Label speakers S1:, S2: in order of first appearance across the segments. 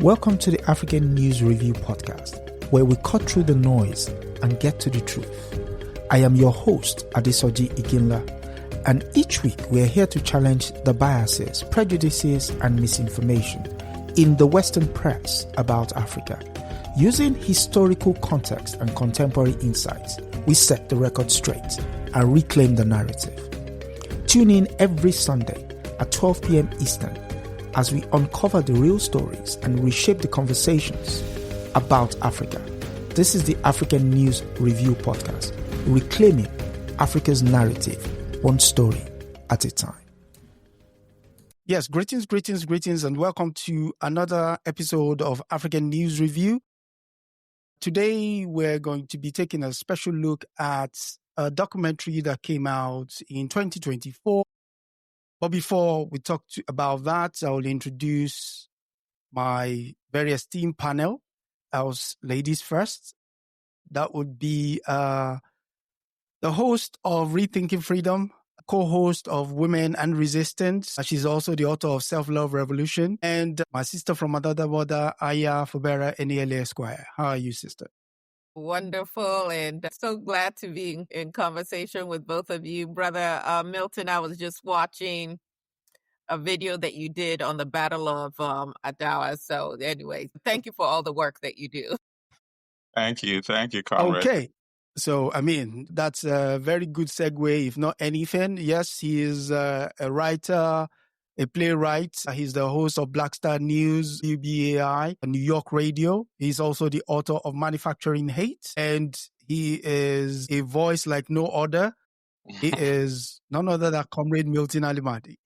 S1: Welcome to the African News Review podcast, where we cut through the noise and get to the truth. I am your host, Adesoji Iginla, and each week we are here to challenge the biases, prejudices, and misinformation in the Western press about Africa. Using historical context and contemporary insights, we set the record straight and reclaim the narrative. Tune in every Sunday at 12 p.m. Eastern as we uncover the real stories and reshape the conversations about Africa. This is the African News Review podcast, reclaiming Africa's narrative, one story at a time. Yes, greetings, and welcome to another episode of African News Review. Today, we're going to be taking a special look at a documentary that came out in 2024. But before we talk about that, I will introduce my very esteemed panel. Ladies first. That would be the host of Rethinking Freedom, co-host of Women and Resistance. She's also the author of Self-Love Revolution. And my sister from another mother, Aya Fubara, Eneli Esquire. How are you, sister?
S2: Wonderful, and so glad to be in conversation with both of you. Brother Milton, I was just watching a video that you did on the Battle of Adawa. So anyway, thank you for all the work that you do.
S3: Thank you, comrade.
S1: Okay. So, that's a very good segue, if not anything. Yes, he is a writer, a playwright. He's the host of Black Star News, UBAI, New York Radio. He's also the author of Manufacturing Hate, and he is a voice like no other. He is none other than Comrade Milton Allimadi.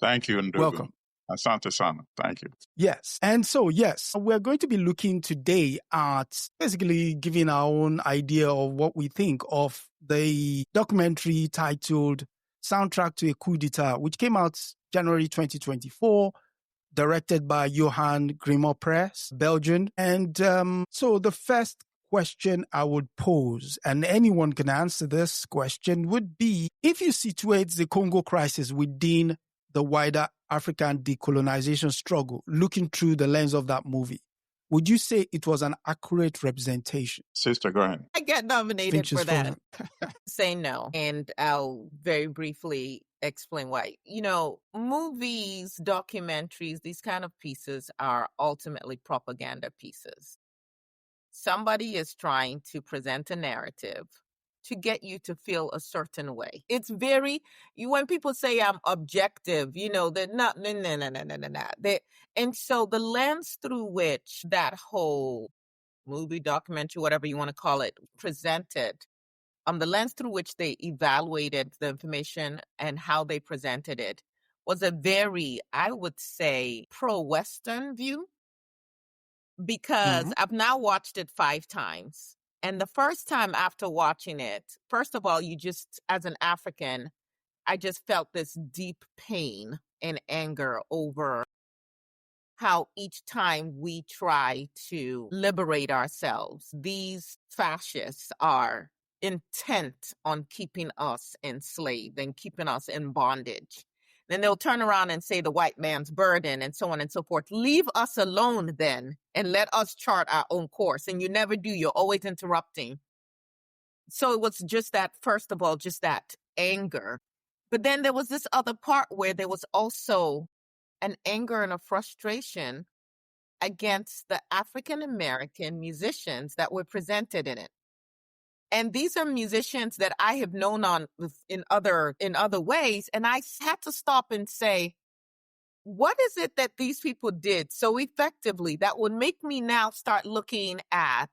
S3: Thank you, Ndugu.
S1: Welcome.
S3: Asante sana. Thank you.
S1: Yes. And so, we're going to be looking today at basically giving our own idea of what we think of the documentary titled Soundtrack to A Coup d'etat, which came out January 2024, directed by Johan Grimonprez, Belgian. And so the first question I would pose, and anyone can answer this question, would be, if you situate the Congo crisis within the wider African decolonization struggle, looking through the lens of that movie, would you say it was an accurate representation?
S3: Sister, go ahead.
S2: I get nominated for that. Say no. And I'll very briefly explain why. Movies, documentaries, these kind of pieces are ultimately propaganda pieces. Somebody is trying to present a narrative to get you to feel a certain way. It's when people say I'm objective, they're not, no. And so the lens through which that whole movie, documentary, whatever you want to call it, presented, the lens through which they evaluated the information and how they presented it was a very, I would say, pro-Western view, because I've now watched it 5 times. And the first time after watching it, first of all, as an African, I just felt this deep pain and anger over how each time we try to liberate ourselves, these fascists are intent on keeping us enslaved and keeping us in bondage. Then they'll turn around and say the white man's burden and so on and so forth. Leave us alone then and let us chart our own course. And you never do. You're always interrupting. So it was just that, first of all, just that anger. But then there was this other part where there was also an anger and a frustration against the African-American musicians that were presented in it. And these are musicians that I have known in other ways. And I had to stop and say, what is it that these people did so effectively that would make me now start looking at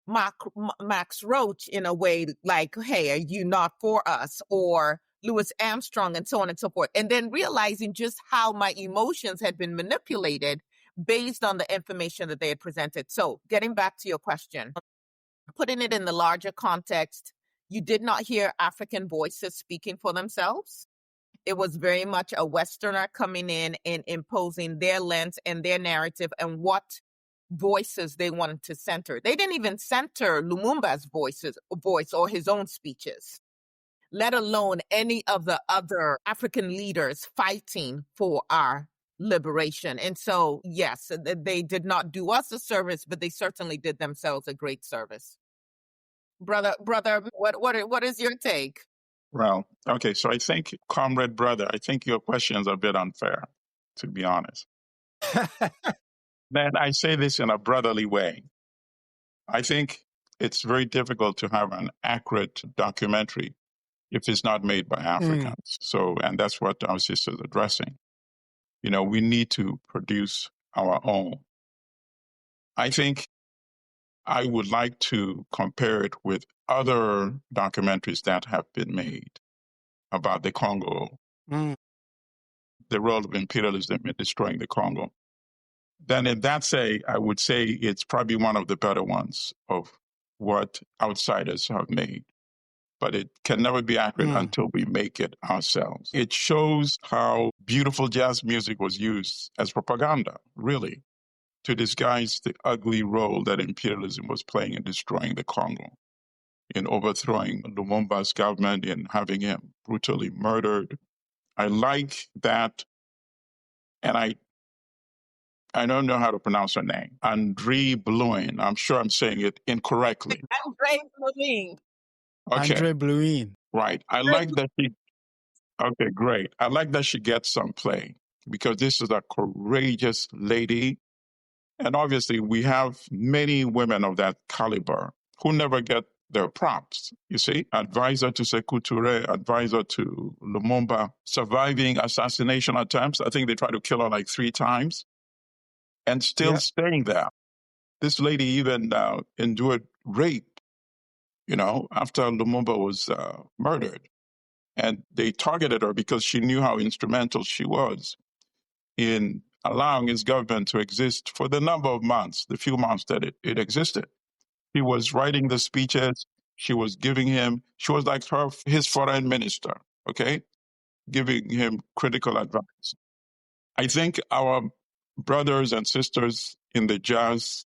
S2: Max Roach in a way like, hey, are you not for us? Or Louis Armstrong and so on and so forth. And then realizing just how my emotions had been manipulated based on the information that they had presented. So getting back to your question, putting it in the larger context, you did not hear African voices speaking for themselves. It was very much a Westerner coming in and imposing their lens and their narrative and what voices they wanted to center. They didn't even center Lumumba's voice or his own speeches, let alone any of the other African leaders fighting for our liberation. And so, yes, they did not do us a service, but they certainly did themselves a great service. Brother, what is your take?
S3: Well, okay, so I think, comrade brother, I think your questions are a bit unfair, to be honest. Then I say this in a brotherly way. I think it's very difficult to have an accurate documentary if it's not made by Africans. So, and that's what our sister's addressing. You know, we need to produce our own. I think I would like to compare it with other documentaries that have been made about the Congo, the role of imperialism in destroying the Congo. Then in that say, I would say it's probably one of the better ones of what outsiders have made. But it can never be accurate until we make it ourselves. It shows how beautiful jazz music was used as propaganda, really, to disguise the ugly role that imperialism was playing in destroying the Congo, in overthrowing Lumumba's government, in having him brutally murdered. I like that, and I don't know how to pronounce her name. Andre Bluin. I'm sure I'm saying it incorrectly.
S2: Andre Bluin.
S3: Okay.
S4: Andre Bluin.
S3: Right. I like that she. Okay, great. I like that she gets some play because this is a courageous lady. And obviously, we have many women of that caliber who never get their props. You see, advisor to Sekou Touré, advisor to Lumumba, surviving assassination attempts. I think they tried to kill her like 3 times and still staying there. This lady even endured rape, you know, after Lumumba was murdered. And they targeted her because she knew how instrumental she was in allowing his government to exist for the number of months, the few months that it existed. He was writing the speeches. She was giving him, she was like his foreign minister, okay, giving him critical advice. I think our brothers and sisters in the jazz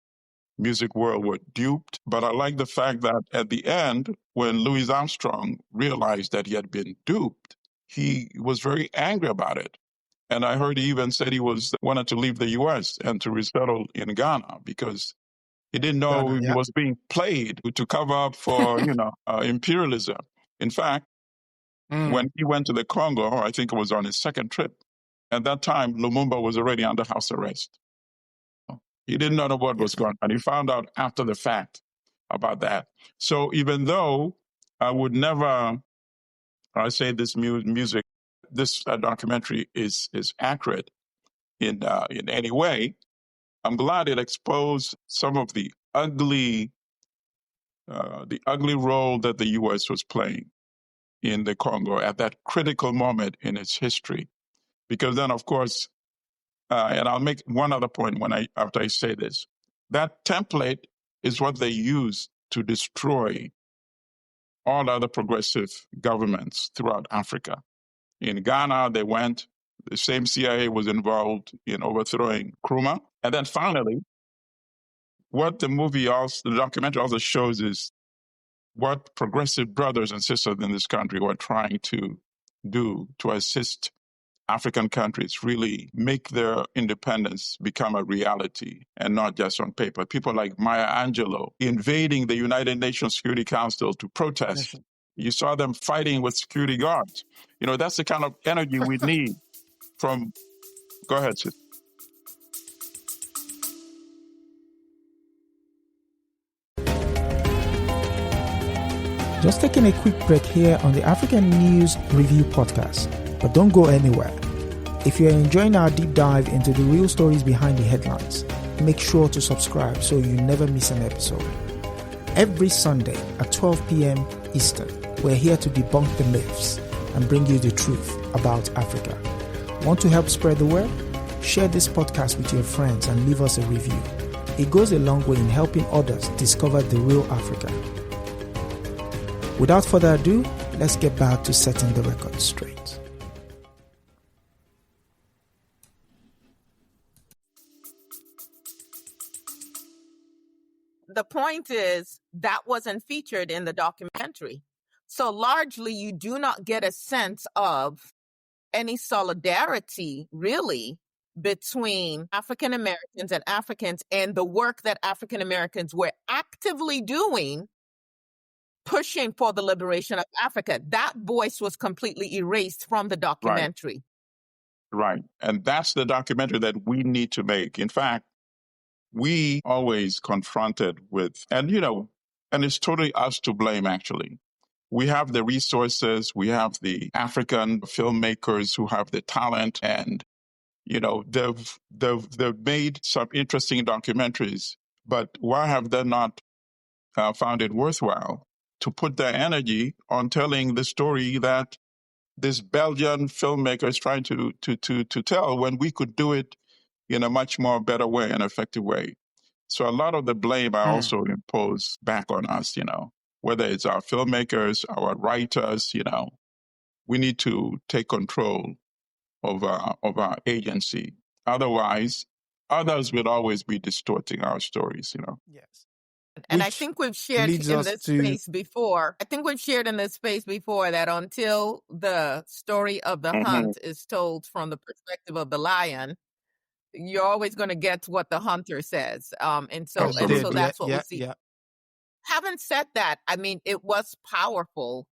S3: music world were duped, but I like the fact that at the end, when Louis Armstrong realized that he had been duped, he was very angry about it. And I heard he even said he wanted to leave the U.S. and to resettle in Ghana because he didn't know he was being played to cover up for, imperialism. In fact, when he went to the Congo, I think it was on his second trip, at that time, Lumumba was already under house arrest. He didn't know what was going on. He found out after the fact about that. So even though I would never, I say this music, this documentary is accurate in any way, I'm glad it exposed some of the ugly role that the U.S. was playing in the Congo at that critical moment in its history. Because then, of course, and I'll make one other point after I say this. That template is what they use to destroy all other progressive governments throughout Africa. In Ghana, the same CIA was involved in overthrowing Nkrumah. And then finally, what the documentary also shows is what progressive brothers and sisters in this country were trying to do to assist African countries really make their independence become a reality and not just on paper. People like Maya Angelou invading the United Nations Security Council to protest. You saw them fighting with security guards. You know, that's the kind of energy we need from... Go ahead, sis.
S1: Just taking a quick break here on the African News Review podcast. But don't go anywhere. If you're enjoying our deep dive into the real stories behind the headlines, make sure to subscribe so you never miss an episode. Every Sunday at 12 p.m. Eastern, we're here to debunk the myths and bring you the truth about Africa. Want to help spread the word? Share this podcast with your friends and leave us a review. It goes a long way in helping others discover the real Africa. Without further ado, let's get back to setting the record straight.
S2: The point is that wasn't featured in the documentary. So largely, you do not get a sense of any solidarity, really, between African Americans and Africans and the work that African Americans were actively doing, pushing for the liberation of Africa. That voice was completely erased from the documentary.
S3: Right. And that's the documentary that we need to make. In fact, we always confronted with, and it's totally us to blame, actually. We have the resources, we have the African filmmakers who have the talent, and they've made some interesting documentaries, but why have they not found it worthwhile to put their energy on telling the story that this Belgian filmmaker is trying to tell, when we could do it in a much more better way, an effective way? So a lot of the blame I also impose back on us, whether it's our filmmakers, our writers, we need to take control of our agency. Otherwise, others will always be distorting our stories,
S1: Yes.
S2: And I think we've shared in this space before. I think we've shared in this space before that until the story of the hunt is told from the perspective of the lion, you're always going to get what the hunter says. And so that's what we see. Yeah. Having said that, I mean, it was powerful.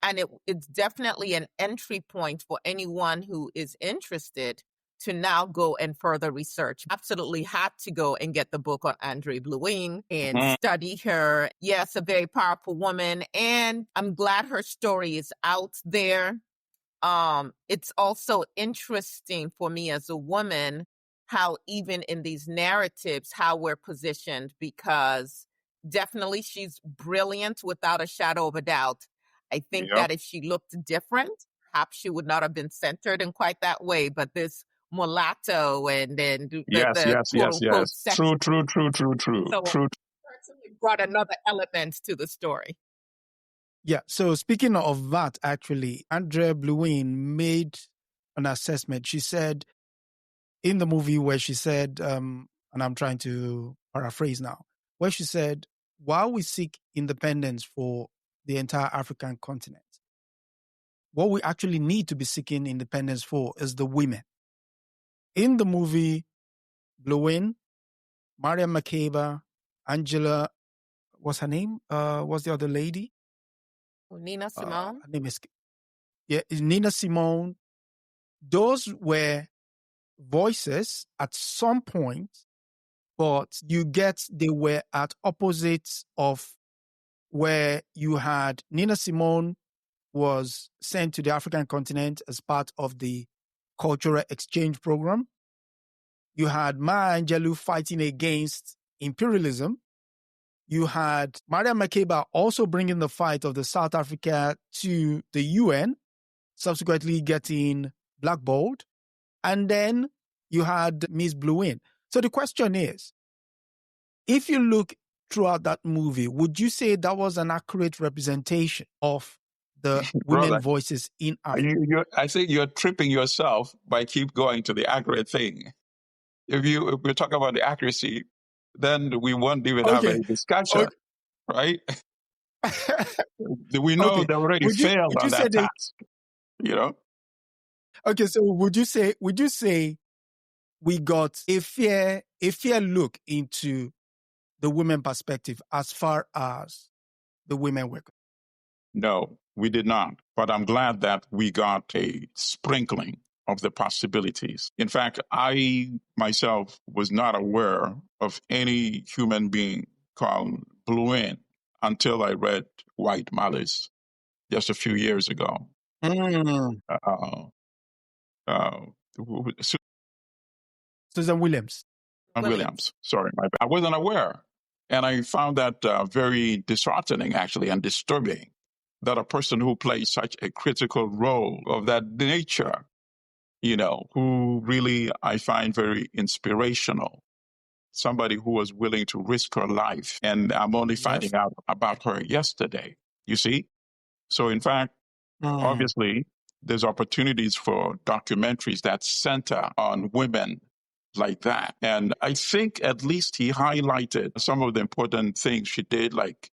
S2: And it's definitely an entry point for anyone who is interested to now go and further research. Absolutely had to go and get the book on Andre Blouin and study her. Yes, a very powerful woman. And I'm glad her story is out there. It's also interesting for me as a woman, how even in these narratives, how we're positioned, because definitely she's brilliant without a shadow of a doubt. I think that if she looked different, perhaps she would not have been centered in quite that way. But this mulatto and then
S3: yes. True.
S2: So certainly brought another element to the story.
S1: Yeah. So speaking of that, actually, Andre Blouin made an assessment. She said in the movie where she said, and I'm trying to paraphrase now, where she said, while we seek independence for the entire African continent, what we actually need to be seeking independence for is the women. In the movie, Blouin, Mariam Makeba, Angela, what's her name? What's the other lady?
S2: Nina Simone.
S1: Her name is Nina Simone. Those were voices at some point, but they were at opposites of where you had Nina Simone was sent to the African continent as part of the cultural exchange program. You had Maya Angelou fighting against imperialism. You had Maria Makeba also bringing the fight of the South Africa to the UN, subsequently getting blackballed. And then you had Ms. Blouin. So the question is, if you look throughout that movie, would you say that was an accurate representation of the women voices in Africa?
S3: I think you're tripping yourself by keep going to the accurate thing. If we talk about the accuracy, then we won't even have any discussion, right? We know they already failed on that task,
S1: Okay, so would you say we got a fair look into the women perspective as far as the women were?
S3: No, we did not. But I'm glad that we got a sprinkling of the possibilities. In fact, I myself was not aware of any human being called Blouin until I read White Malice just a few years ago.
S1: Susan Williams.
S3: Sorry, I wasn't aware. And I found that very disheartening, actually, and disturbing, that a person who plays such a critical role of that nature, who really I find very inspirational, somebody who was willing to risk her life. And I'm only finding out about her yesterday, you see? So in fact, obviously, there's opportunities for documentaries that center on women like that. And I think at least he highlighted some of the important things she did, like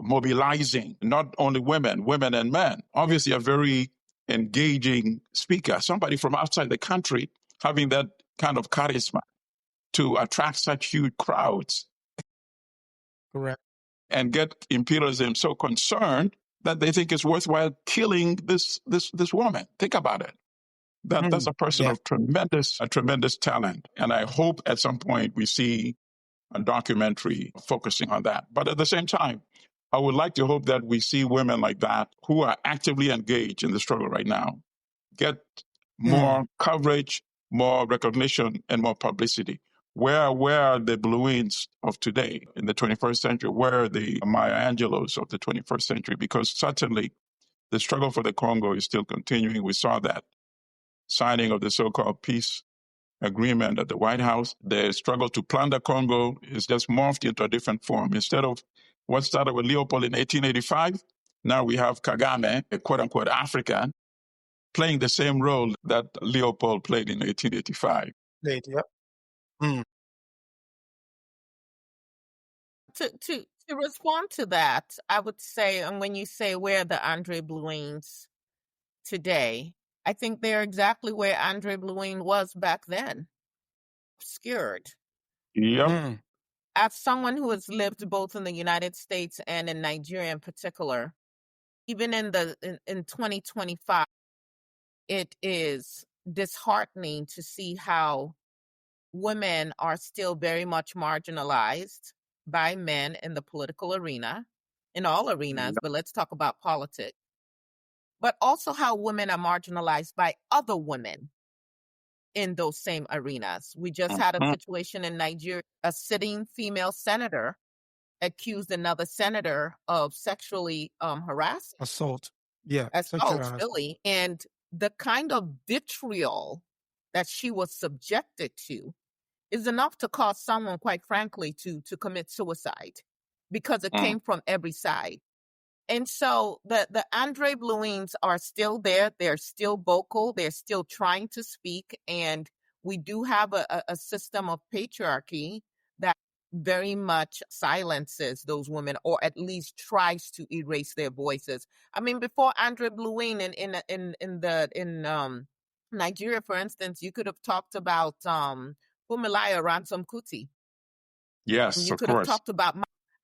S3: mobilizing not only women and men. Obviously, a very engaging speaker, somebody from outside the country having that kind of charisma to attract such huge crowds.
S1: Correct.
S3: And get imperialism so concerned that they think it's worthwhile killing this woman. Think about it. That's a person of tremendous talent. And I hope at some point we see a documentary focusing on that. But at the same time, I would like to hope that we see women like that who are actively engaged in the struggle right now get more coverage, more recognition, and more publicity. Where are the Bluins of today in the 21st century? Where are the Maya Angelos of the 21st century? Because certainly the struggle for the Congo is still continuing. We saw that signing of the so-called peace agreement at the White House. The struggle to plunder Congo is just morphed into a different form. Instead of what started with Leopold in 1885, now we have Kagame, a quote-unquote African, playing the same role that Leopold played in 1885.
S2: To respond to that, I would say, and when you say where are the Andre Bluins today, I think they're exactly where Andre Bluin was back then, obscured.
S3: Yep.
S2: As someone who has lived both in the United States and in Nigeria in particular, even in 2025, it is disheartening to see how women are still very much marginalized by men in the political arena, in all arenas, but let's talk about politics. But also how women are marginalized by other women in those same arenas. We just had a situation in Nigeria, a sitting female senator accused another senator of sexually harassing.
S1: Assault. Yeah.
S2: Assault, really. And the kind of vitriol that she was subjected to is enough to cause someone, quite frankly, to commit suicide because it came from every side. And so the Andre Bluins are still there. They're still vocal. They're still trying to speak. And we do have a system of patriarchy that very much silences those women, or at least tries to erase their voices. I mean, before Andre Bluin in Nigeria, for instance, you could have talked about Fumilayo Ransom Kuti.
S3: Yes,
S2: you could have talked about.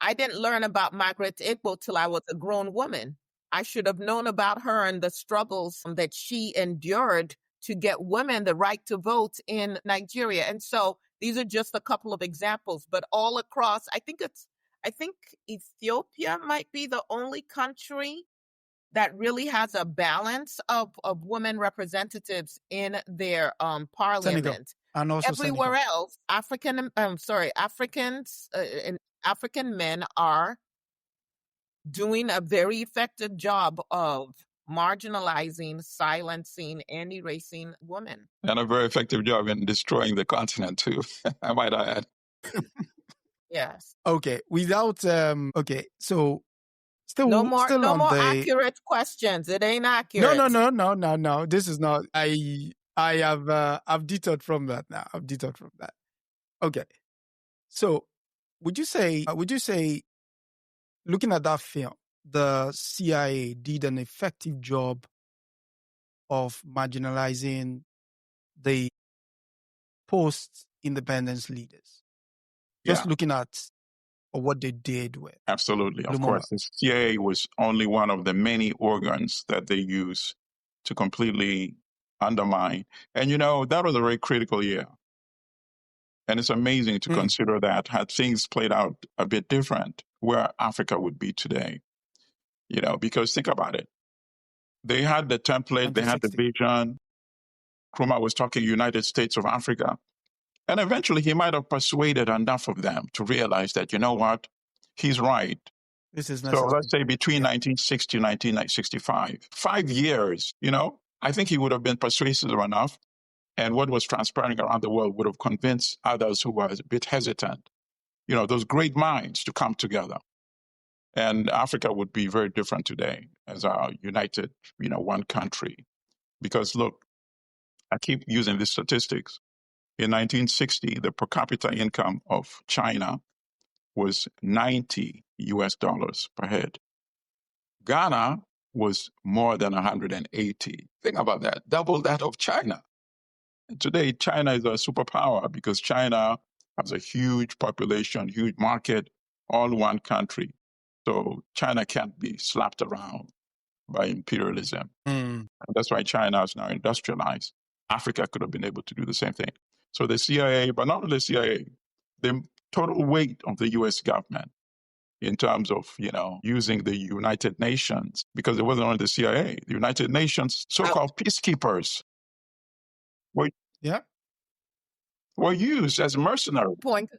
S2: I didn't learn about Margaret Igbo till I was a grown woman. I should have known about her and the struggles that she endured to get women the right to vote in Nigeria. And so these are just a couple of examples, but all across, I think Ethiopia might be the only country that really has a balance of women representatives in their parliament.
S1: Senegal. And also
S2: everywhere
S1: Senegal.
S2: else, African men are doing a very effective job of marginalizing, silencing, and erasing women.
S3: And a very effective job in destroying the continent too, I might add.
S2: Yes.
S1: Okay. Without so
S2: no more accurate questions. It ain't accurate.
S1: No. This is not. I've detoured from that now. Okay. So would you say, looking at that film, the CIA did an effective job of marginalizing the post-independence leaders? Just looking at what they did with.
S3: Absolutely. Of
S1: LUMUMBA.
S3: course, the CIA was only one of the many organs that they use to completely undermine. And, that was a very critical year. And it's amazing to consider that had things played out a bit different, where Africa would be today. Because think about it. They had the template, they had the vision. Nkrumah was talking United States of Africa. And eventually he might have persuaded enough of them to realize that, you know what, he's right.
S1: This is
S3: so let's say between 1960 and 1965, 5 years, I think he would have been persuasive enough. And what was transpiring around the world would have convinced others who were a bit hesitant, those great minds to come together. And Africa would be very different today as a united, one country. Because look, I keep using these statistics. In 1960, the per capita income of China was $90 per head. Ghana was more than 180. Think about that, double that of China. Today, China is a superpower because China has a huge population, huge market, all one country. So China can't be slapped around by imperialism. And that's why China is now industrialized. Africa could have been able to do the same thing. So the CIA, but not only the CIA, the total weight of the U.S. government in terms of, using the United Nations, because it wasn't only the CIA, the United Nations, so-called peacekeepers were used as mercenaries.
S2: Point.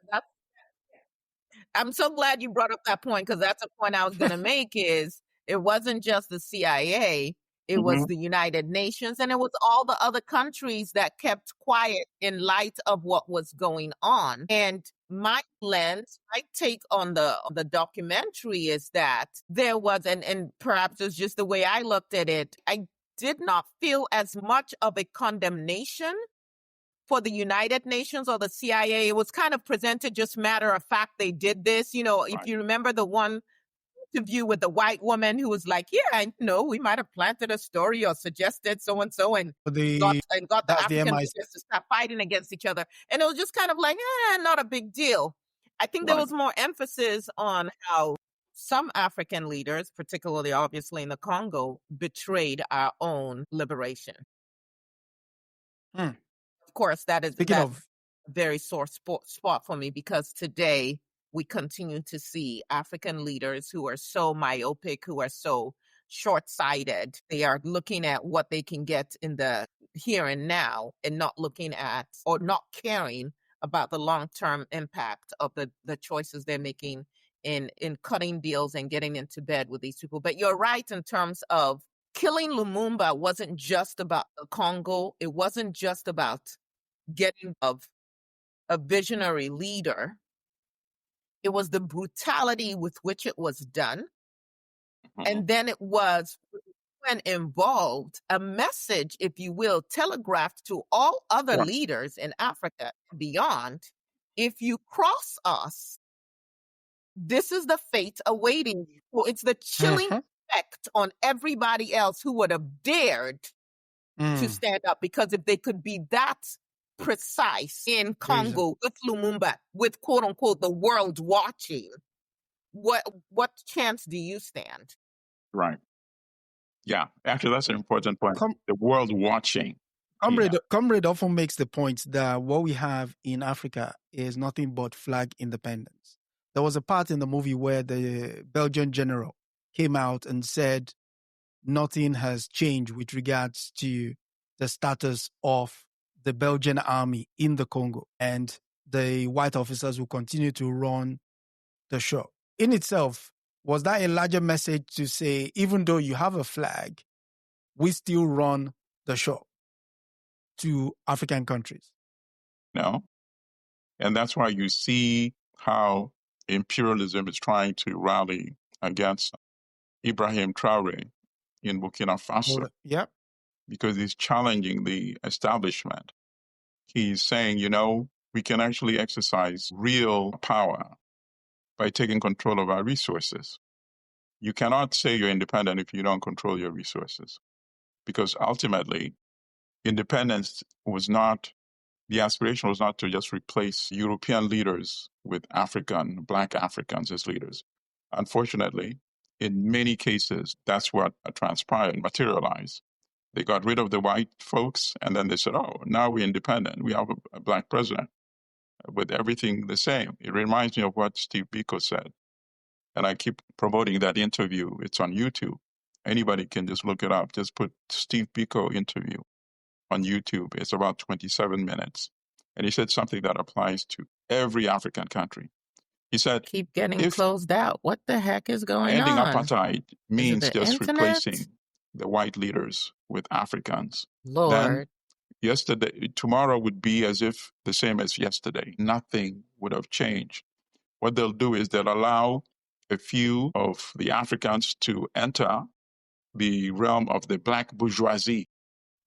S2: I'm so glad you brought up that point, because that's a point I was going to make is it wasn't just the CIA, it was the United Nations, and it was all the other countries that kept quiet in light of what was going on. And my lens, my take on the documentary is that there was, and perhaps it's just the way I looked at it, I did not feel as much of a condemnation for the United Nations or the CIA. It was kind of presented just matter of fact they did this. If you remember the one interview with the white woman who was like, yeah, I know we might have planted a story or suggested so-and-so and got the African leaders to stop fighting against each other. And it was just kind of like, not a big deal. I think there was more emphasis on how some African leaders, particularly obviously in the Congo, betrayed our own liberation. Of course, that is a very sore spot for me, because today we continue to see African leaders who are so myopic, who are so short-sighted. They are looking at what they can get in the here and now and not looking at or not caring about the long-term impact of the choices they're making in cutting deals and getting into bed with these people. But you're right in terms of killing Lumumba wasn't just about the Congo. It wasn't just about getting of a visionary leader. It was the brutality with which it was done. And then it was, when involved, a message, if you will, telegraphed to all other leaders in Africa and beyond. If you cross us, this is the fate awaiting you. Well, it's the chilling effect on everybody else who would have dared to stand up, because if they could be that precise in Congo with Lumumba, with quote unquote the world watching, what chance do you stand?
S3: Right. Yeah. Actually, that's an important point. The world watching.
S1: Comrade often makes the point that what we have in Africa is nothing but flag independence. There was a part in the movie where the Belgian general came out and said nothing has changed with regards to the status of the Belgian army in the Congo, and the white officers will continue to run the show. In itself, was that a larger message to say, even though you have a flag, we still run the show to African countries?
S3: No. And that's why you see how imperialism is trying to rally against Ibrahim Traore in Burkina Faso. Because he's challenging the establishment. He's saying, we can actually exercise real power by taking control of our resources. You cannot say you're independent if you don't control your resources. Because ultimately, independence the aspiration was not to just replace European leaders with Black Africans as leaders. Unfortunately, in many cases, that's what transpired, materialized. They got rid of the white folks, and then they said, now we're independent. We have a Black president with everything the same. It reminds me of what Steve Biko said. And I keep promoting that interview. It's on YouTube. Anybody can just look it up. Just put Steve Biko interview on YouTube. It's about 27 minutes. And he said something that applies to every African country. He said,
S2: keep getting closed out. What the heck is going
S3: ending
S2: on?
S3: Ending apartheid means just
S2: internet?
S3: Replacing the white leaders with Africans.
S2: Lord.
S3: Then tomorrow would be as if the same as yesterday. Nothing would have changed. What they'll do is they'll allow a few of the Africans to enter the realm of the Black bourgeoisie.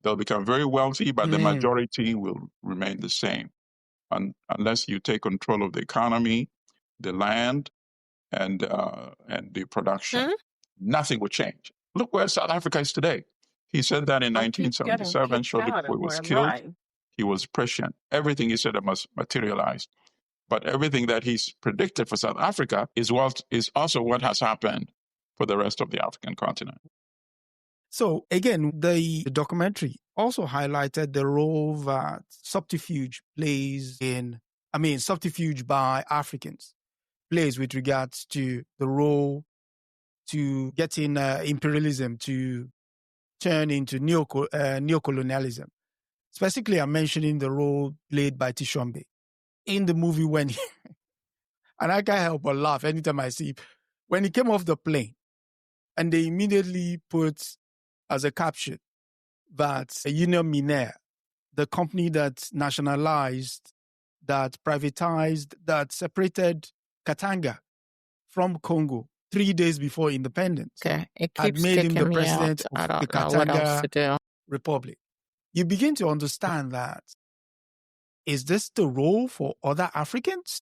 S3: They'll become very wealthy, but the majority will remain the same. Unless you take control of the economy, the land, and the production, nothing will change. Look where South Africa is today. He said that in 1977, shortly before he was killed. He was prescient. Everything he said must materialize. But everything that he's predicted for South Africa is also what has happened for the rest of the African continent.
S1: So again, the documentary also highlighted the role that subterfuge by Africans plays with regards to the role to getting imperialism to turn into neocolonialism. Specifically, I'm mentioning the role played by Tshombe in the movie when and I can't help but laugh anytime I see when he came off the plane and they immediately put as a caption that Union Minière, the company that nationalized, that privatized, that separated Katanga from Congo 3 days before independence, had made him the president of the Katanga Republic. You begin to understand that, is this the role for other Africans?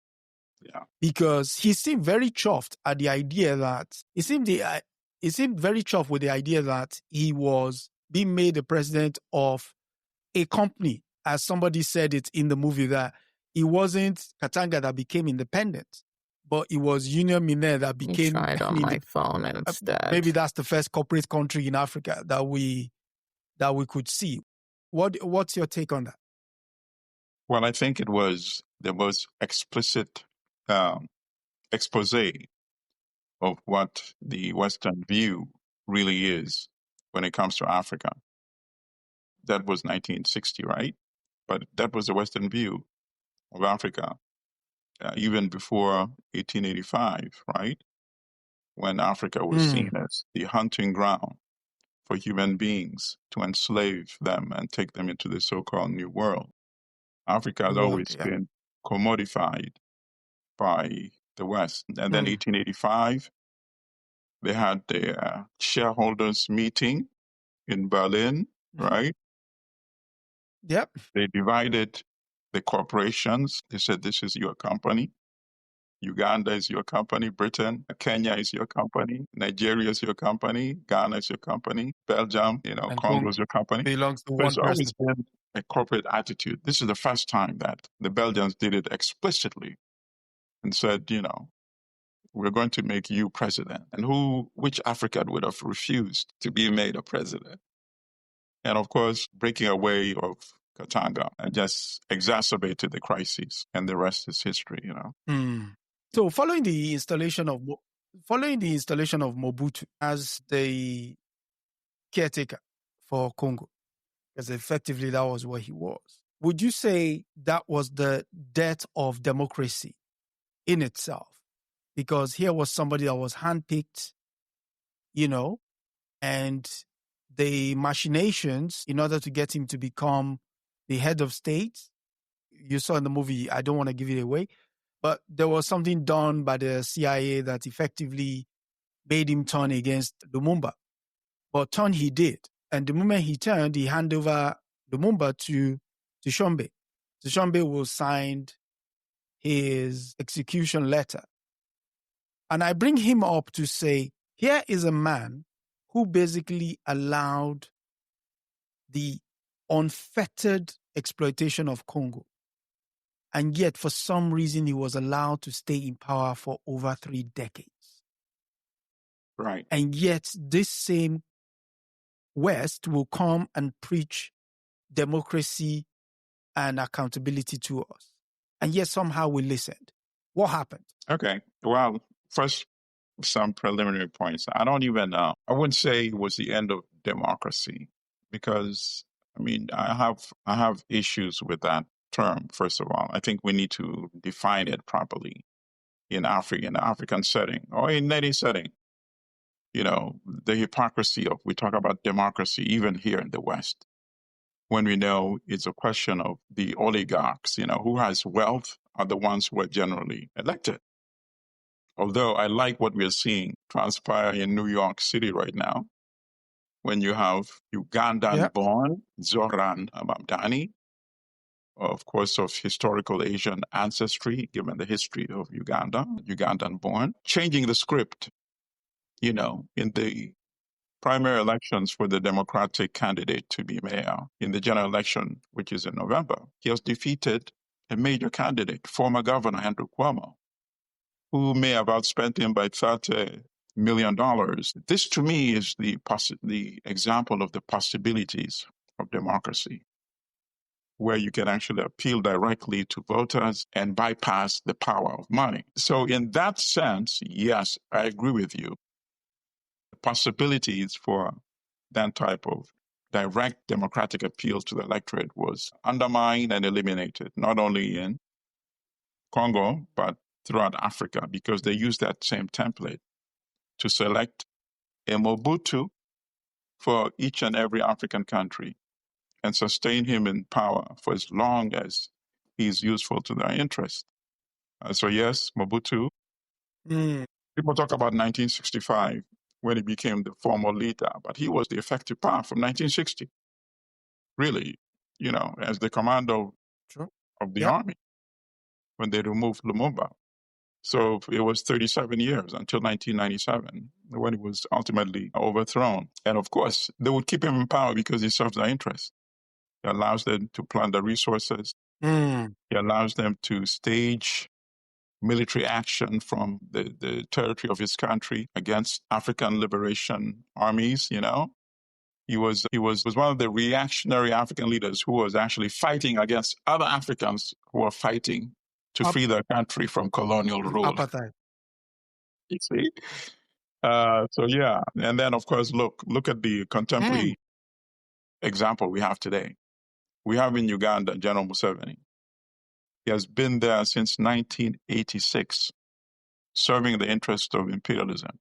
S3: Yeah.
S1: Because he seemed very chuffed at the idea that, he seemed very chuffed with the idea that he was being made the president of a company, as somebody said it in the movie, that it wasn't Katanga that became independent, but it was Union Minière that became.
S2: You tried on my phone instead.
S1: Maybe that's the first corporate country in Africa that we could see. What's your take on that?
S3: Well, I think it was the most explicit expose of what the Western view really is when it comes to Africa. That was 1960, right? But that was the Western view of Africa, even before 1885, right? When Africa was seen as the hunting ground for human beings to enslave them and take them into the so-called New World. Africa has always been commodified by the West. And then 1885, they had their shareholders meeting in Berlin, right?
S1: Yep.
S3: They divided the corporations. They said, this is your company. Uganda is your company. Britain, Kenya is your company. Nigeria is your company. Ghana is your company. Belgium, and Congo is your company.
S1: Belongs to one
S3: There's
S1: person.
S3: always been a corporate attitude. This is the first time that the Belgians did it explicitly and said, we're going to make you president. And which African would have refused to be made a president? And of course, breaking away of Katanga and just exacerbated the crisis, and the rest is history,
S1: So following the installation of Mobutu as the caretaker for Congo, because effectively that was what he was, would you say that was the death of democracy in itself? Because here was somebody that was handpicked, and the machinations in order to get him to become the head of state, you saw in the movie, I don't want to give it away, but there was something done by the CIA that effectively made him turn against LUMUMBA. But turn he did. And the moment he turned, he handed over LUMUMBA to Tshombe. Tshombe will sign his execution letter. And I bring him up to say, here is a man who basically allowed the unfettered exploitation of Congo. And yet, for some reason, he was allowed to stay in power for over 3 decades.
S3: Right.
S1: And yet, this same West will come and preach democracy and accountability to us. And yet, somehow we listened. What happened?
S3: Okay. Well, first, some preliminary points. I wouldn't say it was the end of democracy, because, I have issues with that term, first of all. I think we need to define it properly in an African setting or in any setting. The hypocrisy of, we talk about democracy even here in the West, when we know it's a question of the oligarchs, who has wealth are the ones who are generally elected. Although I like what we're seeing transpire in New York City right now, when you have Ugandan-born Zoran Mamdani, of course, of historical Asian ancestry, given the history of Uganda, Ugandan-born, changing the script, in the primary elections for the Democratic candidate to be mayor in the general election, which is in November, he has defeated a major candidate, former Governor Andrew Cuomo, who may have outspent him by $30 million. This, to me, is the example of the possibilities of democracy, where you can actually appeal directly to voters and bypass the power of money. So in that sense, yes, I agree with you. The possibilities for that type of direct democratic appeal to the electorate was undermined and eliminated, not only in Congo, but throughout Africa, because they used that same template to select a Mobutu for each and every African country and sustain him in power for as long as he's useful to their interest. So yes, Mobutu. People talk about 1965 when he became the formal leader, but he was the effective power from 1960, really, as the commander of the army when they removed LUMUMBA. So it was 37 years until 1997 when he was ultimately overthrown. And of course, they would keep him in power because he serves their interests. He allows them to plunder resources. He allows them to stage military action from the territory of his country against African liberation armies, He was one of the reactionary African leaders who was actually fighting against other Africans who were fighting to free their country from colonial rule.
S1: Apartheid.
S3: You see? So yeah. And then of course, look at the contemporary example we have today. We have in Uganda, General Museveni. He has been there since 1986, serving the interest of imperialism,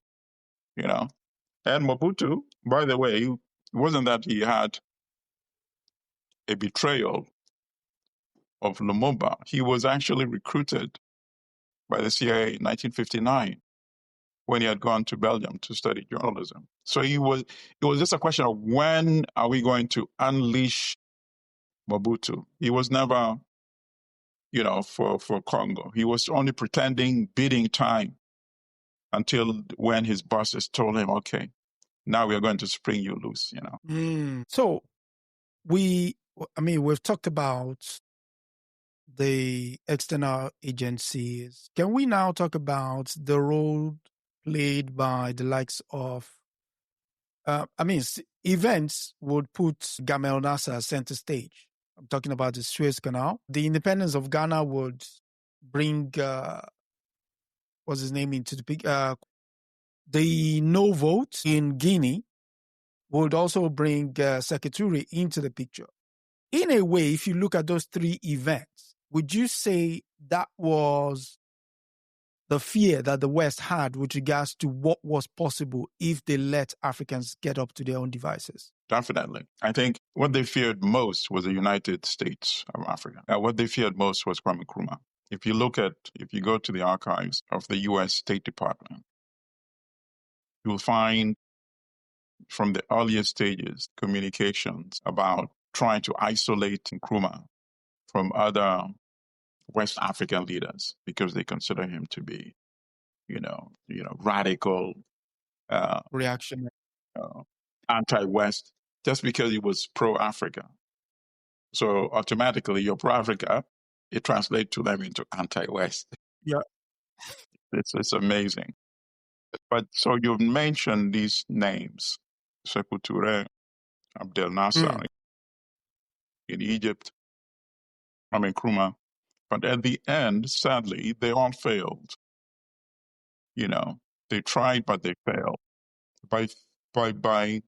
S3: And Mobutu, by the way, it wasn't that he had a betrayal of Lumumba. He was actually recruited by the CIA in 1959 when he had gone to Belgium to study journalism. So it was just a question of when are we going to unleash Mobutu? He was never, for Congo. He was only pretending, biding time until when his bosses told him, okay, now we are going to spring you loose,
S1: So we've talked about the external agencies. Can we now talk about the role played by the likes of, events would put Gamal Nasser center stage. I'm talking about the Suez Canal. The independence of Ghana would bring, what's his name, into the picture. The no vote in Guinea would also bring Sekituri into the picture. In a way, if you look at those three events, would you say that was the fear that the West had with regards to what was possible if they let Africans get up to their own devices?
S3: Definitely. I think what they feared most was the United States of Africa. What they feared most was Kwame Nkrumah. If you go to the archives of the U.S. State Department, you'll find from the earliest stages communications about trying to isolate Nkrumah from other West African leaders because they consider him to be, radical,
S1: reactionary,
S3: anti-West, just because he was pro-Africa. So automatically, you're pro-Africa, it translates to them into anti-West.
S1: Yeah,
S3: it's amazing. But so you've mentioned these names: Sekou Touré, Abdel Nasser in Egypt, Nkrumah. But at the end, sadly, they all failed. They tried, but they failed. By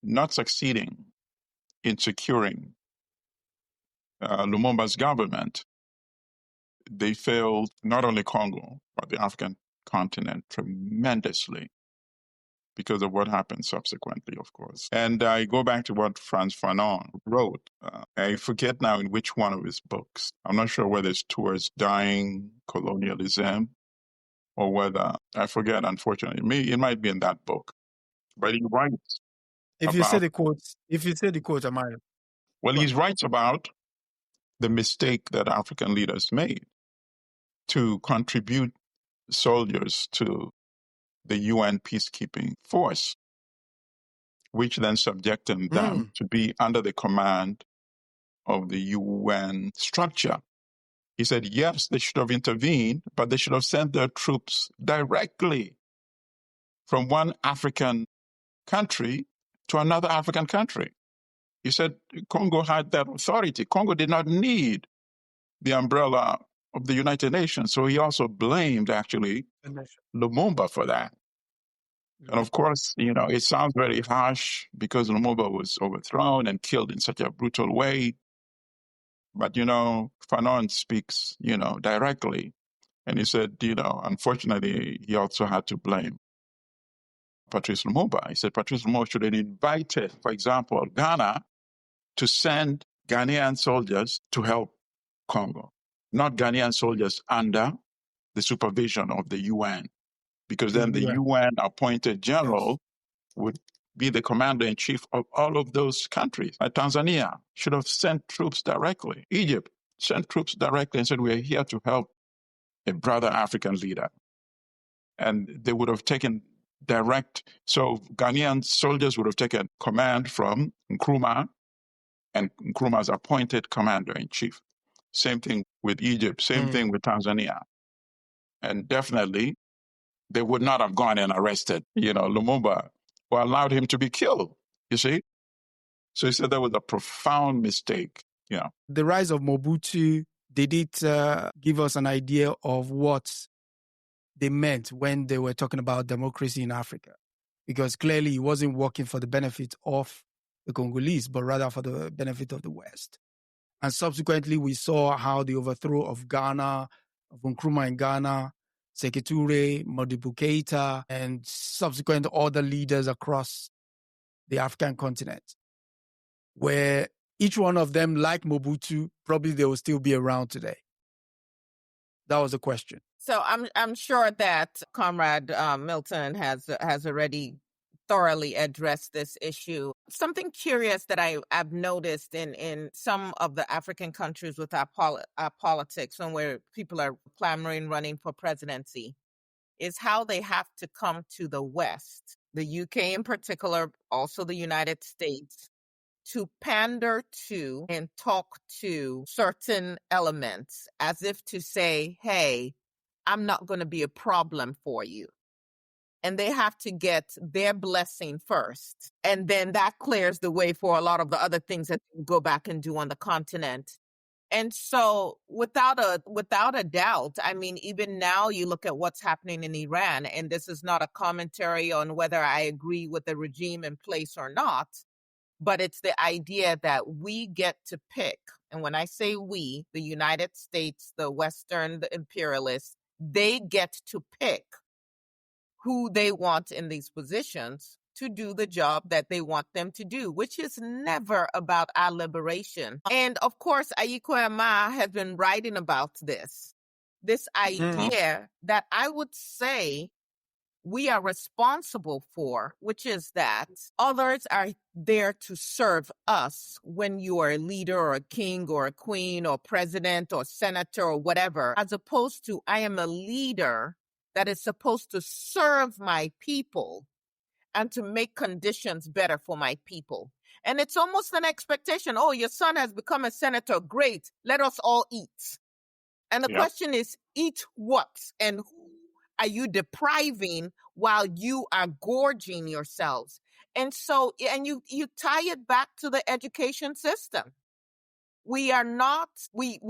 S3: not succeeding in securing Lumumba's government, they failed not only Congo, but the African continent tremendously because of what happened subsequently, of course. And I go back to what Frantz Fanon wrote. I forget now in which one of his books. I'm not sure whether it's Towards Dying Colonialism or whether, I forget, unfortunately. It might be in that book. But he writes
S1: If you say the quotes, I might.
S3: Well, he writes about the mistake that African leaders made to contribute soldiers to the UN peacekeeping force. which then subjected them to be under the command of the UN structure. He said, yes, they should have intervened, but they should have sent their troops directly from one African country to another African country. He said Congo had that authority. Congo did not need the umbrella of the United Nations. So he also blamed, actually, LUMUMBA for that. And of course, it sounds very harsh because LUMUMBA was overthrown and killed in such a brutal way. But, Fanon speaks, directly. And he said, unfortunately, he also had to blame Patrice Lumumba. He said Patrice Lumumba should have invited, for example, Ghana to send Ghanaian soldiers to help Congo, not Ghanaian soldiers under the supervision of the UN, because then the UN appointed general would be the commander-in-chief of all of those countries. Tanzania should have sent troops directly. Egypt sent troops directly and said, we're here to help a brother African leader. And they would have taken so Ghanaian soldiers would have taken command from Nkrumah, and Nkrumah's appointed commander-in-chief. Same thing with Egypt, same thing with Tanzania. And definitely, they would not have gone and arrested, Lumumba, or allowed him to be killed, you see? So he said that was a profound mistake,
S1: The rise of Mobutu, did it give us an idea of what they meant when they were talking about democracy in Africa? Because clearly he wasn't working for the benefit of the Congolese, but rather for the benefit of the West. And subsequently, we saw how the overthrow of Ghana, of Nkrumah in Ghana, Sékou Touré, Modibo Keïta, and subsequent other leaders across the African continent, where each one of them, like Mobutu, probably they will still be around today. That was the question.
S2: So I'm sure that Comrade Milton has already thoroughly addressed this issue. Something curious that I've noticed in some of the African countries with our politics, and where people are clamoring, running for presidency, is how they have to come to the West, the UK in particular, also the United States, to pander to and talk to certain elements as if to say, hey, I'm not going to be a problem for you. And they have to get their blessing first. And then that clears the way for a lot of the other things that they go back and do on the continent. And so without a doubt, I mean, even now you look at what's happening in Iran, and this is not a commentary on whether I agree with the regime in place or not, but it's the idea that we get to pick. And when I say we, the United States, the Western, the imperialists, they get to pick who they want in these positions to do the job that they want them to do, which is never about our liberation. And of course, Ayiko Ama has been writing about this idea that I would say we are responsible for, which is that others are there to serve us when you are a leader or a king or a queen or president or senator or whatever, as opposed to I am a leader that is supposed to serve my people and to make conditions better for my people. And it's almost an expectation. Oh, your son has become a senator. Great. Let us all eat. And the question is, eat what? And who are you depriving while you are gorging yourselves? And so, and you tie it back to the education system. We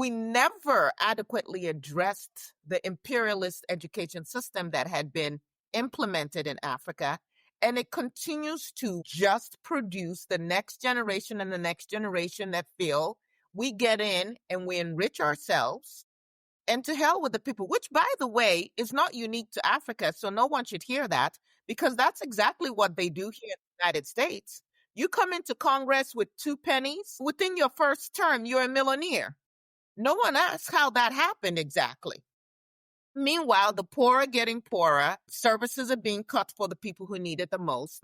S2: never adequately addressed the imperialist education system that had been implemented in Africa. And it continues to just produce the next generation and the next generation that feel we get in and we enrich ourselves, and to hell with the people, which, by the way, is not unique to Africa. So no one should hear that, because that's exactly what they do here in the United States. You come into Congress with 2 pennies, within your first term, you're a millionaire. No one asks how that happened exactly. Meanwhile, the poor are getting poorer. Services are being cut for the people who need it the most.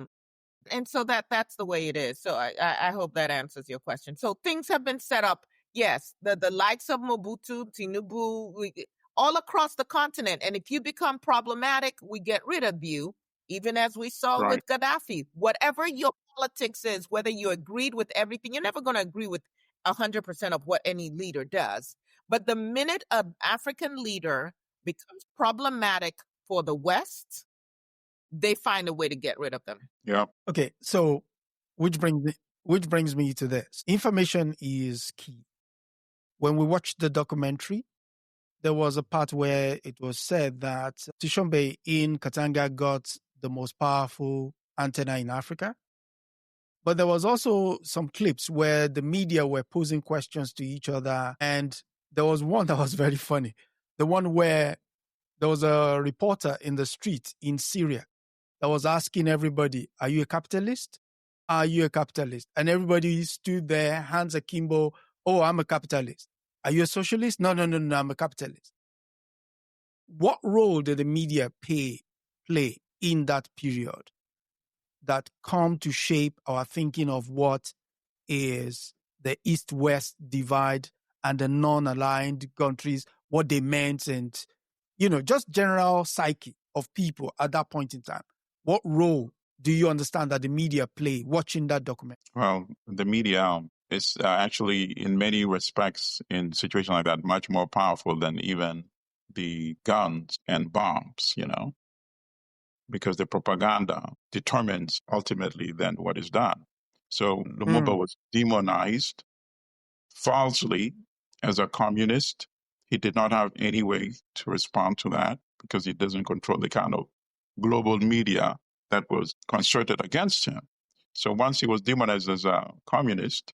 S2: And so that's the way it is. So I hope that answers your question. So things have been set up. Yes, the likes of Mobutu, Tinubu, all across the continent. And if you become problematic, we get rid of you, even as we saw with Gaddafi. Whatever your politics is, whether you agreed with everything, you're never going to agree with 100% of what any leader does. But the minute an African leader becomes problematic for the West, they find a way to get rid of them.
S3: Yeah.
S1: Okay, so which brings me to this. Information is key. When we watched the documentary, there was a part where it was said that Tishombe in Katanga got the most powerful antenna in Africa. But there was also some clips where the media were posing questions to each other. And there was one that was very funny. The one where there was a reporter in the street in Syria that was asking everybody, are you a capitalist? Are you a capitalist? And everybody stood there, hands akimbo. Oh, I'm a capitalist. Are you a socialist? No, I'm a capitalist. What role did the media play in that period that come to shape our thinking of what is the East-West divide and the non-aligned countries, what they meant, and, just general psyche of people at that point in time? What role do you understand that the media play watching that document?
S3: Well, the media is actually, in many respects, in situations like that, much more powerful than even the guns and bombs, because the propaganda determines ultimately then what is done. So LUMUMBA was demonized falsely as a communist. He did not have any way to respond to that because he doesn't control the kind of global media that was concerted against him. So once he was demonized as a communist,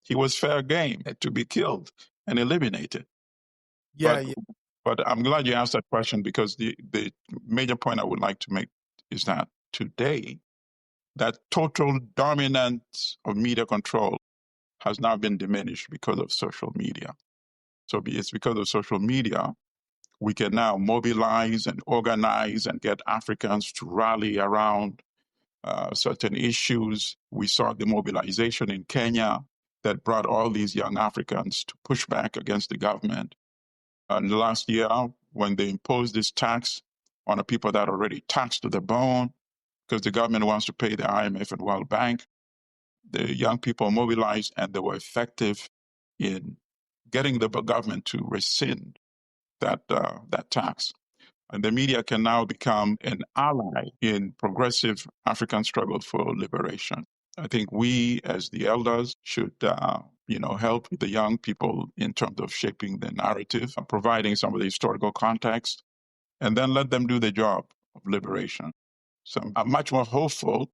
S3: he was fair game to be killed and eliminated. But I'm glad you asked that question, because the major point I would like to make is that today, that total dominance of media control has now been diminished because of social media. So it's because of social media we can now mobilize and organize and get Africans to rally around certain issues. We saw the mobilization in Kenya that brought all these young Africans to push back against the government. And last year, when they imposed this tax on the people that are already taxed to the bone, because the government wants to pay the IMF and World Bank, the young people mobilized and they were effective in getting the government to rescind that tax. And the media can now become an ally in progressive African struggle for liberation. I think we, as the elders, should help the young people in terms of shaping the narrative, providing some of the historical context, and then let them do the job of liberation. So I'm much more hopeful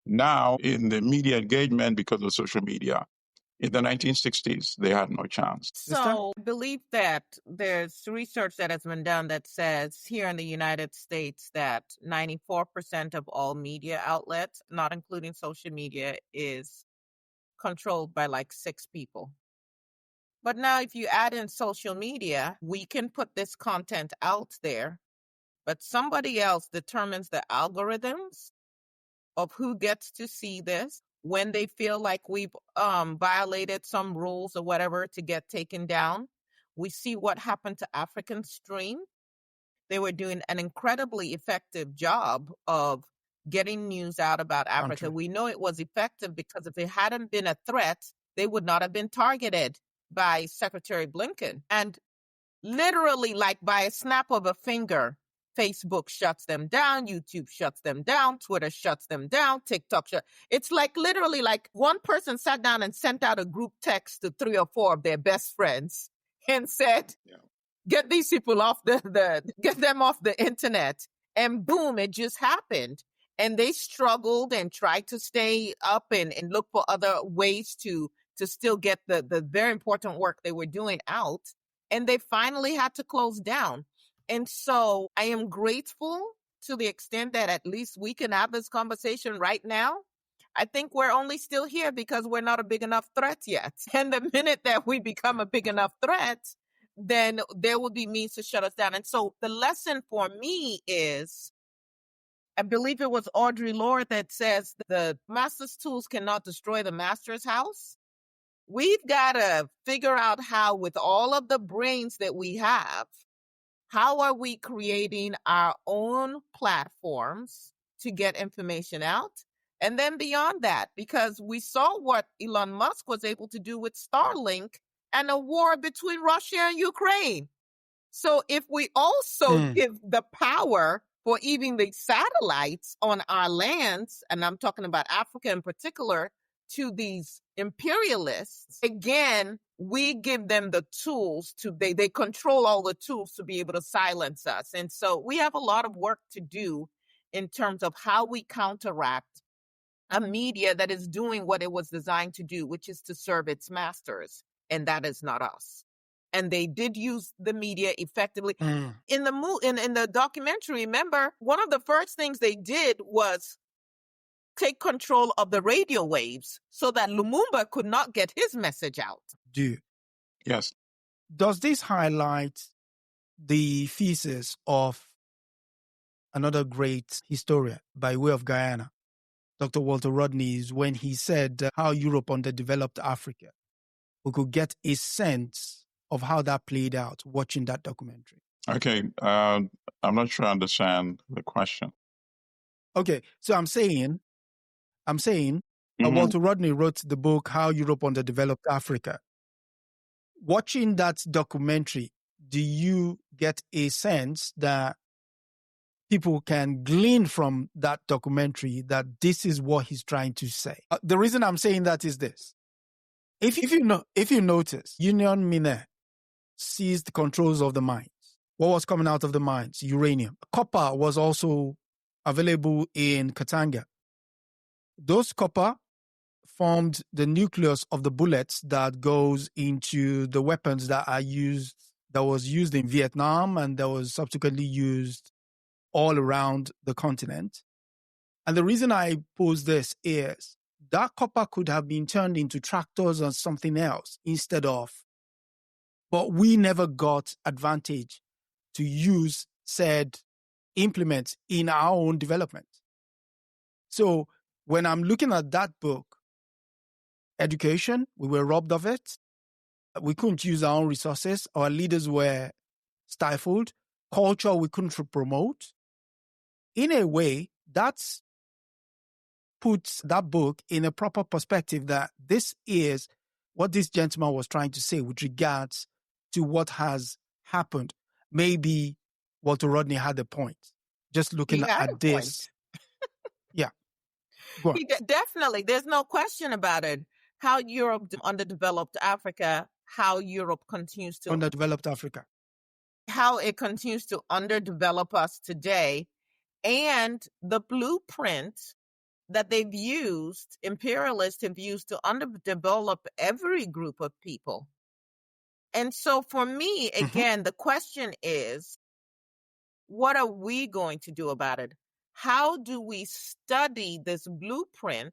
S3: now in the media engagement because of social media. In the 1960s, they had no chance.
S2: So I believe that there's research that has been done that says here in the United States that 94% of all media outlets, not including social media, is controlled by like 6 people. But now if you add in social media, we can put this content out there, but somebody else determines the algorithms of who gets to see this, when they feel like we've violated some rules or whatever to get taken down. We see what happened to African Stream. They were doing an incredibly effective job of getting news out about Africa. We know it was effective because if it hadn't been a threat, they would not have been targeted by Secretary Blinken. And literally, like by a snap of a finger, Facebook shuts them down, YouTube shuts them down, Twitter shuts them down, TikTok shuts. It's like literally like one person sat down and sent out a group text to 3 or 4 of their best friends and said, get these people off get them off the internet. And boom, it just happened. And they struggled and tried to stay up and look for other ways to still get the very important work they were doing out. And they finally had to close down. And so I am grateful to the extent that at least we can have this conversation right now. I think we're only still here because we're not a big enough threat yet. And the minute that we become a big enough threat, then there will be means to shut us down. And so the lesson for me is, I believe it was Audre Lorde that says the master's tools cannot destroy the master's house. We've got to figure out how, with all of the brains that we have, how are we creating our own platforms to get information out? And then beyond that, because we saw what Elon Musk was able to do with Starlink and a war between Russia and Ukraine. So if we also give the power for even the satellites on our lands, and I'm talking about Africa in particular, to these imperialists, again, we give them the tools they control all the tools to be able to silence us. And so we have a lot of work to do in terms of how we counteract a media that is doing what it was designed to do, which is to serve its masters. And that is not us. And they did use the media effectively. In the documentary, remember, one of the first things they did was take control of the radio waves so that Lumumba could not get his message out.
S3: Yes.
S1: Does this highlight the thesis of another great historian by way of Guyana, Dr. Walter Rodney's, when he said how Europe underdeveloped Africa? We could get a sense of how that played out watching that documentary.
S3: Okay. I'm not sure I understand the question.
S1: Okay. So I'm saying Walter Rodney wrote the book, How Europe Underdeveloped Africa. Watching that documentary, do you get a sense that people can glean from that documentary that this is what he's trying to say? The reason I'm saying that is this. If you notice, Union Mine seized controls of the mines. What was coming out of the mines? Uranium. Copper was also available in Katanga. Those copper formed the nucleus of the bullets that goes into the weapons that was used in Vietnam and that was subsequently used all around the continent. And the reason I pose this is that copper could have been turned into tractors or something else instead of, but we never got advantage to use said implements in our own development. So when I'm looking at that book, education, we were robbed of it. We couldn't use our own resources. Our leaders were stifled. Culture, we couldn't promote. In a way, that puts that book in a proper perspective that this is what this gentleman was trying to say with regards to what has happened. Maybe Walter Rodney had a point. Just looking at this. Yeah. Go on.
S2: Definitely. There's no question about it. How Europe underdeveloped Africa, how Europe continues to
S1: underdeveloped Africa,
S2: how it continues to underdevelop us today, and the blueprint that they've used, imperialists have used to underdevelop every group of people. And so for me, again, the question is, what are we going to do about it? How do we study this blueprint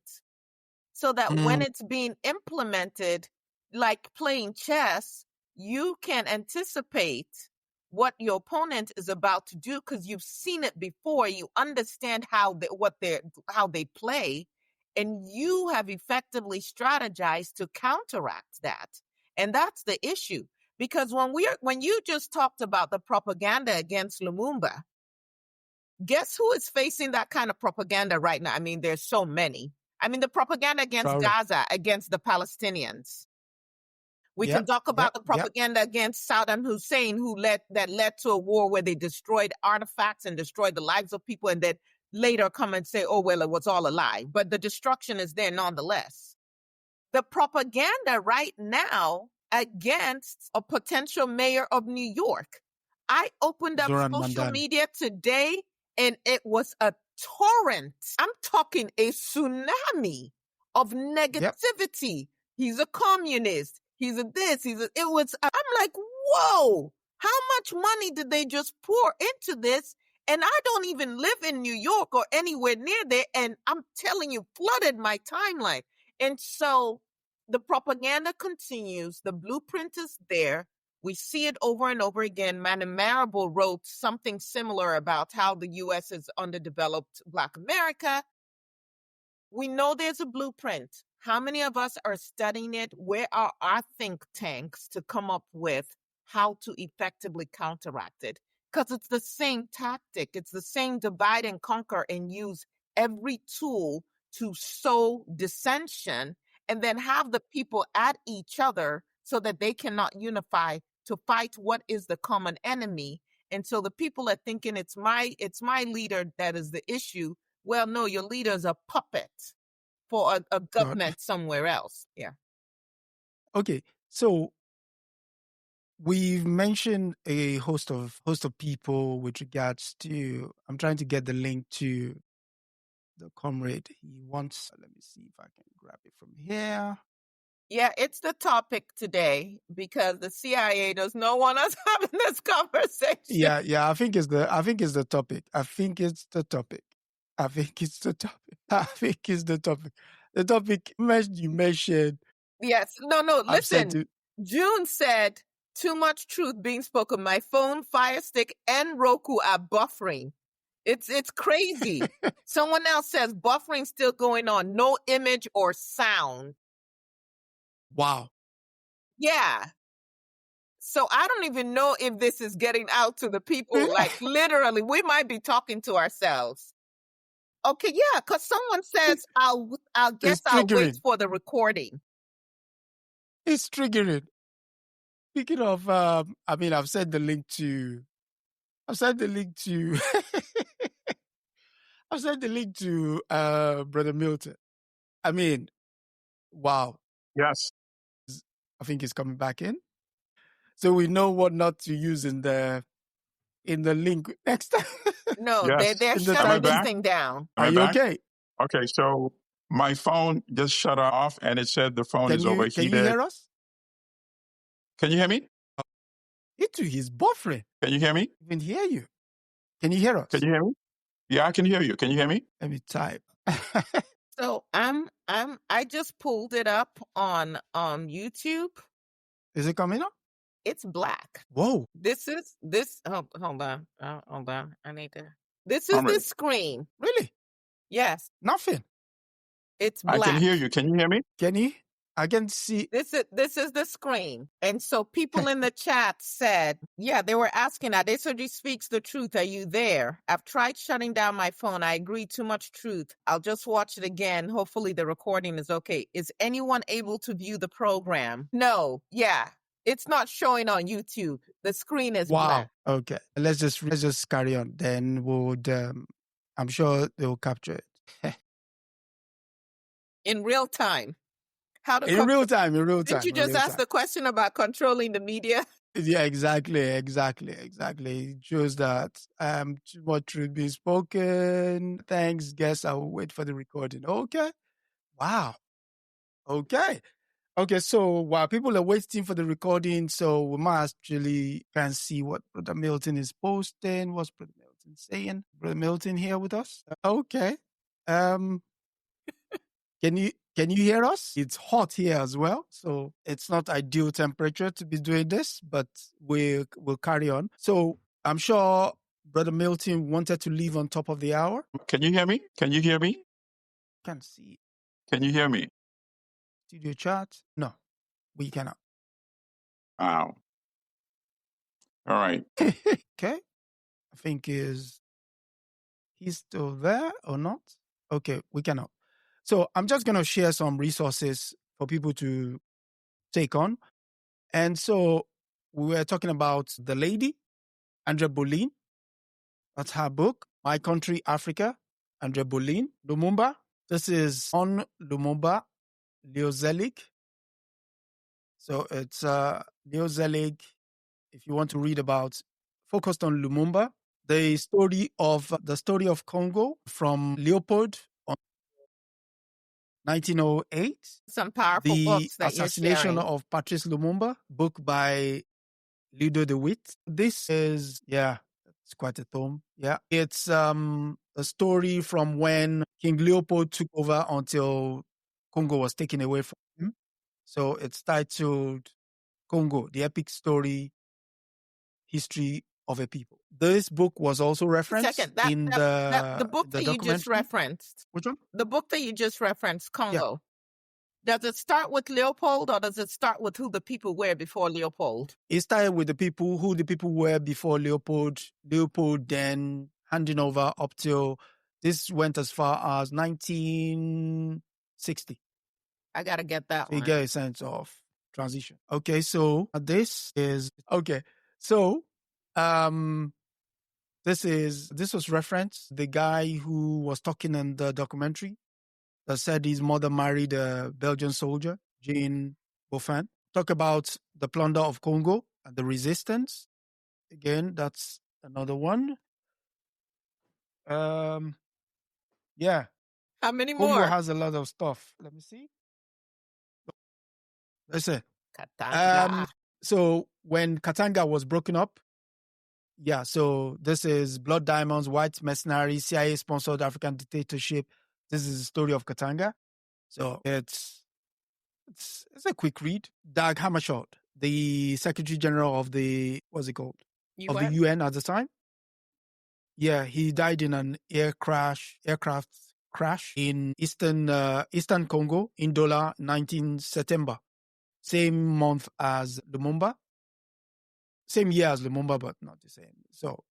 S2: so that when it's being implemented, like playing chess, you can anticipate what your opponent is about to do because you've seen it before. You understand how they play, and you have effectively strategized to counteract that. And that's the issue. Because when you just talked about the propaganda against Lumumba, guess who is facing that kind of propaganda right now? I mean, there's so many. I mean, the propaganda against Gaza, against the Palestinians. We can talk about the propaganda against Saddam Hussein, that led to a war where they destroyed artifacts and destroyed the lives of people, and then later come and say, oh, well, it was all a lie. But the destruction is there nonetheless. The propaganda right now against a potential mayor of New York. I opened up social media today, and it was a torrent. I'm talking a tsunami of negativity. Yep. He's a communist. He's a this. I'm like, whoa, how much money did they just pour into this? And I don't even live in New York or anywhere near there. And I'm telling you, flooded my timeline. And so the propaganda continues. The blueprint is there. We see it over and over again. Madam Marable wrote something similar about how the U.S. has underdeveloped Black America. We know there's a blueprint. How many of us are studying it? Where are our think tanks to come up with how to effectively counteract it? Because it's the same tactic. It's the same divide and conquer and use every tool to sow dissension and then have the people at each other so that they cannot unify to fight what is the common enemy. And so the people are thinking it's my leader that is the issue. Well, no, your leader is a puppet for a government somewhere else. Yeah.
S1: Okay, so we've mentioned a host of people with regards to. I'm trying to get the link to the comrade. He wants. Let me see if I can grab it from here.
S2: Yeah, it's the topic today because the CIA does not want us having this conversation.
S1: Yeah. I think it's the topic. The topic you mentioned.
S2: Yes. No. Listen. June said too much truth being spoken. My phone, Fire Stick, and Roku are buffering. It's crazy. Someone else says buffering still going on. No image or sound.
S1: Wow.
S2: Yeah. So I don't even know if this is getting out to the people. Like literally, we might be talking to ourselves. Okay, yeah, because someone says I'll wait for the recording.
S1: It's triggering. Speaking of, I've sent the link to. I've sent the link to Brother Milton. I mean, wow.
S3: Yes.
S1: I think he's coming back in. So we know what not to use in the link next time.
S2: No, yes. they're shutting this thing down.
S1: Are you okay?
S3: Okay, so my phone just shut off and it said the phone is overheated.
S1: Can you hear us?
S3: Can you hear me?
S1: He's buffering.
S3: Can you hear me?
S1: I can hear you. Can you hear us?
S3: Can you hear me? Yeah, I can hear you. Can you hear me?
S1: Let me type.
S2: So I just pulled it up on YouTube.
S1: Is it coming up?
S2: It's black.
S1: Whoa.
S2: Hold on. I need to. This is the screen.
S1: Really?
S2: Yes.
S1: Nothing.
S2: It's black.
S3: I can hear you. Can you hear me?
S1: Can you? I can see.
S2: This is the screen. And so people in the chat said, yeah, they were asking, Adesoji speaks the truth. Are you there? I've tried shutting down my phone. I agree, too much truth. I'll just watch it again. Hopefully the recording is okay. Is anyone able to view the program? No. Yeah. It's not showing on YouTube. The screen is black.
S1: Okay. Let's just carry on. Then I'm sure they'll capture it.
S2: In real time.
S1: In real time.
S2: Did you just ask the question about controlling the media?
S1: Yeah, exactly. It shows that too much truth being spoken. Thanks. Guess I will wait for the recording. Okay. Wow. Okay. So while people are waiting for the recording, so we might actually can see what Brother Milton is posting. What's Brother Milton saying? Brother Milton here with us? Okay. Can you hear us? It's hot here as well, so it's not ideal temperature to be doing this, but we'll carry on. So I'm sure Brother Milton wanted to leave on top of the hour.
S3: Can you hear me?
S1: Can't see.
S3: Can you hear me?
S1: Studio chat? No, we cannot.
S3: Wow. All right.
S1: Okay. I think he's still there or not? Okay, we cannot. So I'm just going to share some resources for people to take on. And so we were talking about the lady, Andrea Bollin. That's her book, My Country, Africa, Andrea Bollin. LUMUMBA. This is on LUMUMBA, Leo Zelig. So it's Leo Zelig, if you want to read about, focused on LUMUMBA, the story of Congo from Leopold on 1908.
S2: Some powerful books that you're sharing.
S1: The Assassination of Patrice Lumumba, book by Ludo de Witt. This is, it's quite a tome. Yeah. It's a story from when King Leopold took over until Congo was taken away from him. So it's titled Congo, the Epic Story, History of a People. This book was also referenced in
S2: the book that you just referenced.
S1: Which one?
S2: The book that you just referenced, Congo. Yeah. Does it start with Leopold or does it start with who the people were before Leopold?
S1: It started with who the people were before Leopold. Leopold then handing over up till This went as far as 1960.
S2: I got to get that
S1: so
S2: one.
S1: You get a sense of transition. Okay, so this is... Okay, so this was referenced. The guy who was talking in the documentary that said his mother married a Belgian soldier, Jean Beaufin. Talk about the plunder of Congo and the resistance. Again, that's another one. Yeah.
S2: How many
S1: Congo
S2: more?
S1: has a lot of stuff. Let me see. Let's see.
S2: Katanga.
S1: So when Katanga was broken up, yeah, so this is Blood Diamonds, White Mercenaries, CIA-sponsored African dictatorship. This is the story of Katanga. So it's a quick read. Dag Hammarskjöld, the Secretary General of the, what's it called?
S2: UN?
S1: Of the UN at the time. Yeah, he died in an aircraft crash in Eastern Congo in Dola, 19 September. Same month as LUMUMBA. Same year as LUMUMBA, but not the same. So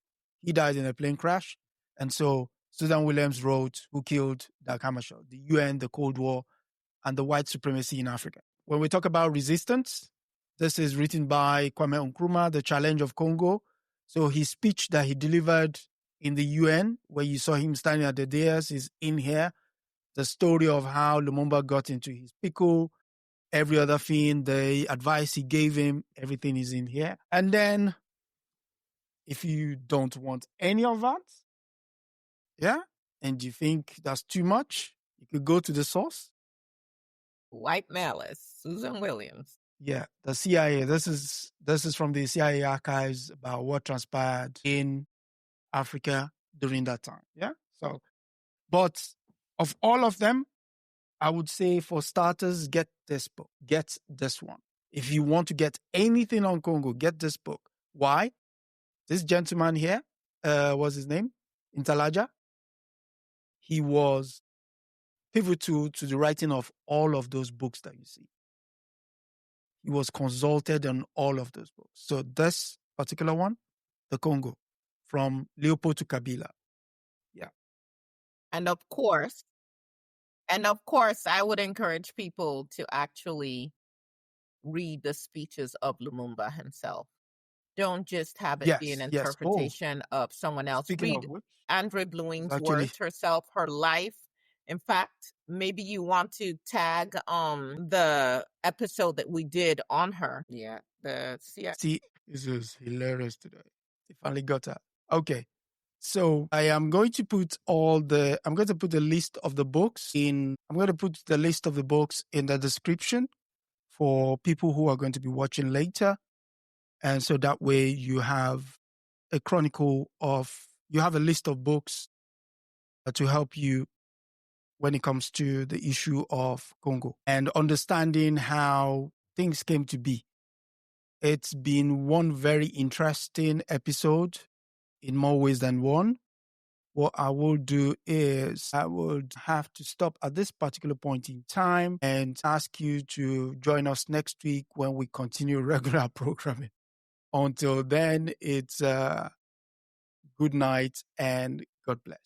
S1: he died in a plane crash. And so Susan Williams wrote Who Killed Dag Hammarskjöld, the UN, the Cold War, and the white supremacy in Africa. When we talk about resistance, this is written by Kwame Nkrumah, The Challenge of Congo. So his speech that he delivered in the UN, where you saw him standing at the dais, is in here. The story of how LUMUMBA got into his pickle, every other thing, the advice he gave him, everything is in here. And then, if you don't want any of that, yeah, and you think that's too much, you could go to the source.
S2: White Malice, Susan Williams.
S1: Yeah, the CIA. This is from the CIA archives about what transpired in Africa during that time. Yeah. So, but of all of them, I would say for starters, get this book. Get this one. If you want to get anything on Congo, get this book. Why? This gentleman here, what's his name? Intalaja. He was pivotal to the writing of all of those books that you see. He was consulted on all of those books. So this particular one, The Congo, from Leopold to Kabila. Yeah.
S2: And of course, I would encourage people to actually read the speeches of Lumumba himself. Don't just have it be an interpretation of someone else. Read Andre Bluing's words herself, her life. In fact, maybe you want to tag the episode that we did on her. Yeah. See,
S1: this is hilarious today. They finally got her. Okay. So I am going to put the list of the books in the description for people who are going to be watching later. And so that way you have a list of books to help you when it comes to the issue of Congo and understanding how things came to be. It's been one very interesting episode in more ways than one. What I will do is I would have to stop at this particular point in time and ask you to join us next week when we continue regular programming. Until then, it's good night and God bless.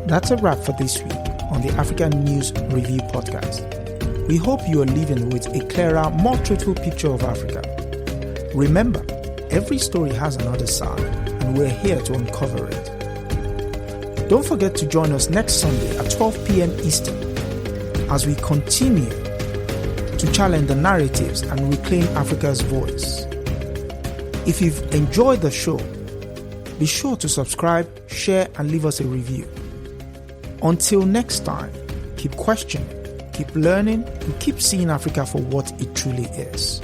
S4: That's a wrap for this week on the African News Review podcast. We hope you are leaving with a clearer, more truthful picture of Africa. Remember, every story has another side, and we're here to uncover it. Don't forget to join us next Sunday at 12 p.m. Eastern as we continue to challenge the narratives and reclaim Africa's voice. If you've enjoyed the show, be sure to subscribe, share, and leave us a review. Until next time, keep questioning, keep learning, and keep seeing Africa for what it truly is.